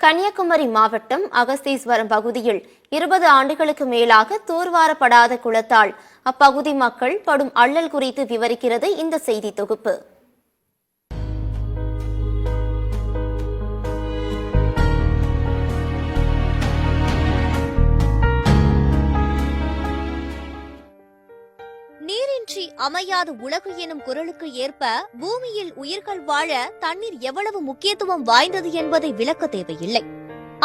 கன்னியாகுமரி மாவட்டம் அகஸ்தீஸ்வரம் பகுதியில் 20 ஆண்டுகளுக்கு மேலாக தூர்வாரப்படாத குளத்தால் அப்பகுதி மக்கள் படும் அல்லல் குறித்து விவரிக்கிறது இந்த செய்தி தொகுப்பு. நீரின்றி அமையாத உலகு எனும் குரலுக்கு ஏற்ப பூமியில் உயிர்கள் வாழ தண்ணீர் எவ்வளவு முக்கியத்துவம் வாய்ந்தது என்பதை விளக்க தேவையில்லை.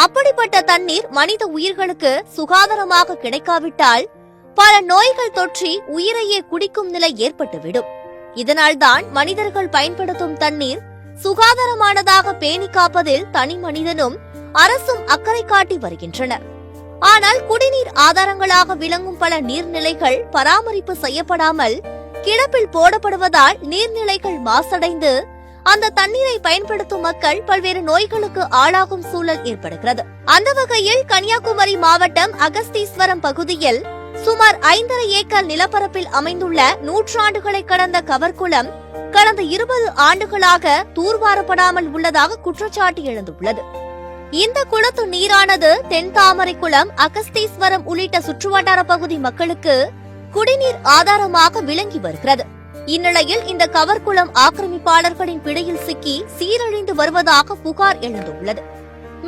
அப்படிப்பட்ட தண்ணீர் மனித உயிர்களுக்கு சுகாதாரமாக கிடைக்காவிட்டால் பல நோய்கள் தொற்றி உயிரையே குடிக்கும் நிலை ஏற்பட்டுவிடும். இதனால்தான் மனிதர்கள் பயன்படுத்தும் தண்ணீர் சுகாதாரமானதாக பேணி காப்பதில் தனி மனிதனும் அரசும் அக்கறை காட்டி வருகின்றனர். ஆனால் குடிநீர் ஆதாரங்களாக விளங்கும் பல நீர்நிலைகள் பராமரிப்பு செய்யப்படாமல் கிடப்பில் போடப்படுவதால் நீர்நிலைகள் மாசடைந்து அந்த தண்ணீரை பயன்படுத்தும் மக்கள் பல்வேறு நோய்களுக்கு ஆளாகும் சூழல் ஏற்படுகிறது. அந்த வகையில் கன்னியாகுமரி மாவட்டம் அகஸ்தீஸ்வரம் பகுதியில் சுமார் 5.5 ஏக்கர் நிலப்பரப்பில் அமைந்துள்ள நூற்றாண்டுகளை கடந்த கவர்குளம் கடந்த 20 ஆண்டுகளாக தூர்வாரப்படாமல் உள்ளதாக குற்றச்சாட்டு எழுந்துள்ளது. இந்த குளத்து நீரானது தென் தாமரை குளம், அகஸ்தீஸ்வரம் உள்ளிட்ட சுற்றுவட்டார பகுதி மக்களுக்கு குடிநீர் ஆதாரமாக விளங்கி வருகிறது. இந்நிலையில் இந்த கவர்குளம் ஆக்கிரமிப்பாளர்களின் பிடியில் சிக்கி சீரழிந்து வருவதாக புகார் எழுந்துள்ளது.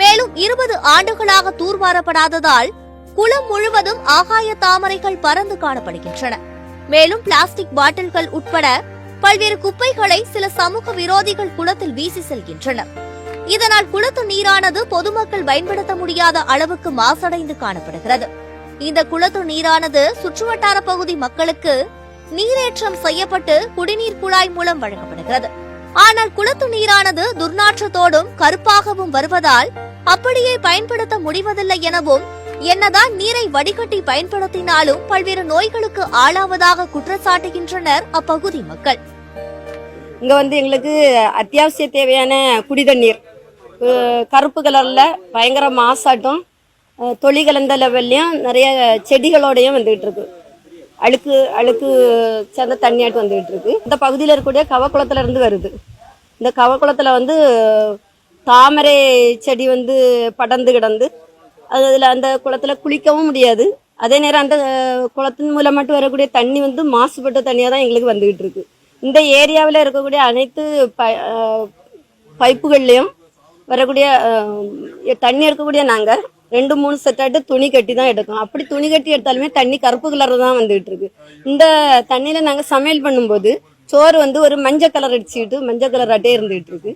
மேலும் 20 ஆண்டுகளாக தூர்வாரப்படாததால் குளம் முழுவதும் ஆகாய தாமரைகள் பறந்து காணப்படுகின்றன. மேலும் பிளாஸ்டிக் பாட்டில்கள் உட்பட பல்வேறு குப்பைகளை சில சமூக விரோதிகள் குளத்தில் வீசி செல்கின்றனர். இதனால் குளத்து நீரானது பொதுமக்கள் பயன்படுத்த முடியாத அளவுக்கு மாசடைந்து காணப்படுகிறது. இந்த குளத்து நீரானது சுற்றுவட்டார பகுதி மக்களுக்கு நீரேற்றம் செய்யப்பட்டு குடிநீர் குழாய் மூலம் வழங்கப்படுகிறது. ஆனால் குளத்து நீரானது துர்நாற்றத்தோடும் கருப்பாகவும் வருவதால் அப்படியே பயன்படுத்த முடிவதில்லை எனவும், என்னதான் நீரை வடிகட்டி பயன்படுத்தினாலும் பல்வேறு நோய்களுக்கு ஆளாவதாக குற்றச்சாட்டுகின்றனர் அப்பகுதி மக்கள். இங்க எங்களுக்கு அத்தியாவசிய தேவையான குடி தண்ணீர் கருப்பு கலர்ல பயங்கர மாசாட்டம் தொளி கலந்த லெவல்லையும் நிறைய செடிகளோடையும் வந்துகிட்டு இருக்கு. அழுக்கு அழுக்கு சேர்ந்த தண்ணியாட்டு வந்துகிட்டு இருக்கு. இந்த பகுதியில் இருக்கக்கூடிய கவக்குளத்துல இருந்து வருது. இந்த கவக்குளத்துல தாமரை செடி படர்ந்து கிடந்து அதுல அந்த குளத்துல குளிக்கவும் முடியாது. அதே நேரம் அந்த குளத்தின் மூலம் மட்டும் வரக்கூடிய தண்ணி மாசுபட்ட தண்ணியா தான் எங்களுக்கு வந்துகிட்டு இருக்கு. இந்த ஏரியாவில் இருக்கக்கூடிய அனைத்து பைப்புகள்லையும் வரக்கூடிய தண்ணி எடுக்கக்கூடிய நாங்கள் 2-3 செட்டாட்டு துணி கட்டி தான் எடுக்கோம். அப்படி துணி கட்டி எடுத்தாலுமே தண்ணி கருப்பு கலர் தான் வந்துகிட்டு இருக்கு. இந்த தண்ணியில நாங்கள் சமையல் பண்ணும்போது சோறு ஒரு மஞ்சள் கலர் அடிச்சுக்கிட்டு மஞ்சள் கலர் அட்டே இருந்துகிட்டு இருக்கு.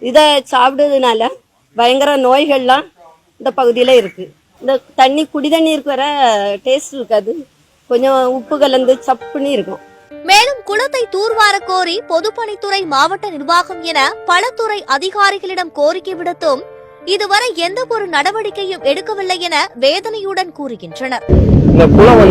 இதை சாப்பிடுறதுனால பயங்கர நோய்கள்லாம் இந்த பகுதியில் இருக்கு. இந்த தண்ணி குடி தண்ணீருக்கு வர டேஸ்ட் இருக்காது, கொஞ்சம் உப்பு கலந்து சப்புன்னு இருக்கும். மேலும் குளத்தை தூர்வார கோரி பொதுப்பணித்துறை, மாவட்ட நிர்வாகம் என பல துறை அதிகாரிகளிடம் கோரிக்கை விடுத்தும் இதுவரை எந்த ஒரு நடவடிக்கையும் எடுக்கவில்லை என வேதனையுடன் கூறுகின்றனர். இந்த குளம்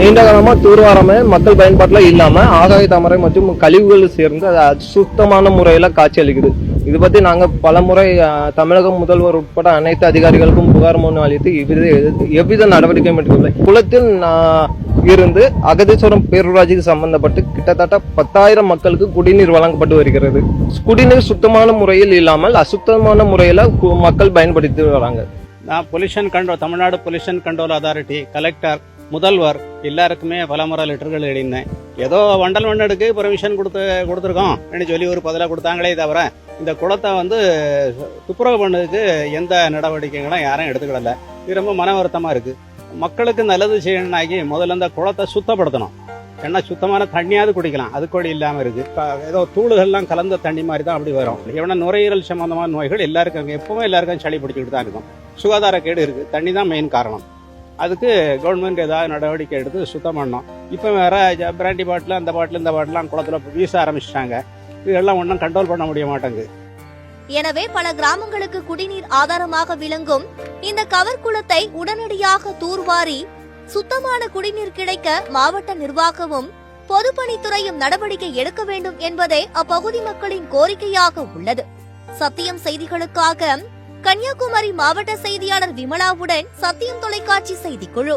நீண்ட காலமா தூர்வாரமே மக்கள் பயன்பாட்டுல இல்லாம ஆகாய தாமரை மற்றும் கழிவுகள் சேர்ந்து சுத்தமான முறையில காட்சியளிக்குது. இது பத்தி நாங்க பல முறை தமிழக முதல்வர் உட்பட அனைத்து அதிகாரிகளுக்கும் புகார் மனு அளித்து எவ்வித நடவடிக்கையும் எடுக்கவில்லை. குளத்தில் இருந்து அகதீஸ்வரம் பேரூராட்சிக்கு சம்பந்தப்பட்டு கிட்டத்தட்ட 10,000 மக்களுக்கு குடிநீர் வழங்கப்பட்டு வருகிறது. குடிநீர் சுத்தமான முறையில் இல்லாமல் அசுத்தமான முறையில மக்கள் பயன்படுத்தி வராங்க. நான் pollution control, Tamil Nadu pollution control authority, collector, முதல்வர் எல்லாருக்குமே பலமுறை லெட்டர்கள் எழுதினேன். ஏதோ வண்டல் மண்ணெடுக்கு பெர்மிஷன் கொடுத்துருக்கோம் சொல்லி ஒரு பதிலாக கொடுத்தாங்களே தவிர இந்த குளத்தை துப்புரவு பண்ணதுக்கு எந்த நடவடிக்கைகளும் யாரும் எடுத்துக்கிடல. இது ரொம்ப மன வருத்தமா இருக்கு. மக்களுக்கு நல்லது செய்யணும்னாக்கி முதல்ல இந்த குளத்தை சுத்தப்படுத்தணும். ஏன்னா சுத்தமான தண்ணியாவது குடிக்கலாம், அது கூட இல்லாம இருக்கு. ஏதோ தூளுகள்லாம் கலந்த தண்ணி மாதிரி தான் அப்படி வரும். ஏன்னா நுரையீரல் சம்பந்தமான நோய்கள் எல்லாருக்கும் எப்பவுமே எல்லாருக்கும் சளி பிடிச்சிக்கிட்டு தான் இருக்கும். சுகாதார கேடு இருக்கு, தண்ணி தான் மெயின் காரணம். அதுக்கு கவர்மெண்ட் ஏதாவது நடவடிக்கை எடுத்து சுத்தம் பண்ணணும். இப்போ வேற பிராண்டி பாட்டில் அந்த பாட்டில் இந்த பாட்டிலாம் குளத்துல வீச ஆரம்பிச்சிட்டாங்க. இதெல்லாம் ஒன்றும் கண்ட்ரோல் பண்ண முடிய மாட்டேங்குது. எனவே பல கிராமங்களுக்கு குடிநீர் ஆதாரமாக விளங்கும் இந்த கவர்குளத்தை உடனடியாக தூர்வாரி சுத்தமான குடிநீர் கிடைக்க மாவட்ட நிர்வாகமும் பொதுப்பணித்துறையும் நடவடிக்கை எடுக்க வேண்டும் என்பதே அப்பகுதி மக்களின் கோரிக்கையாக உள்ளது. சத்தியம் செய்திகளுக்காக கன்னியாகுமரி மாவட்ட செய்தியாளர் விமலாவுடன் சத்தியம் தொலைக்காட்சி செய்திக்குழு.